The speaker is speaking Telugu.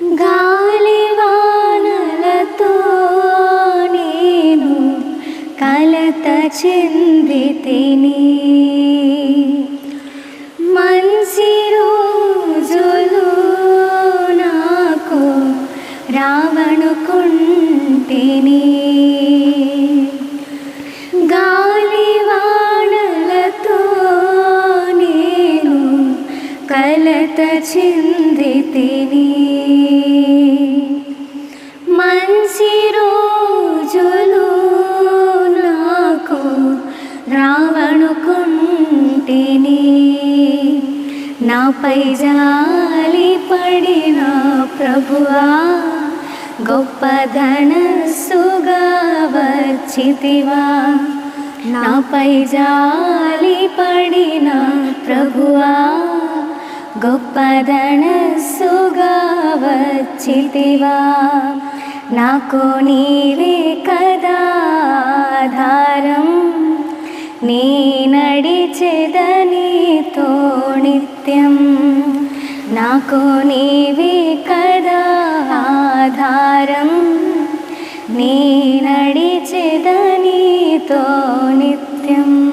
గాలివానలతో నేను కలత చెందితిని. మంచి రోజులు నాకు రావణుకుంటిని. గాలివానలతో నేను కలత చెందితిని. మంచి రోజులు నాకు రావణుకుంటిని. నాపై జాలి పడిన ప్రభువా, గొప్ప ధనస్సుగా వచ్చితివా. నాపై జాలి పడిన ప్రభువా, గొప్ప ధనస్సుగా వచ్చితివా. నాకు నీవే కదా ఆధారం, నీ నడిచెదనితో నిత్యం. నాకు నీవే కదా ఆధారం, నీ నడిచెదనితో నిత్యం.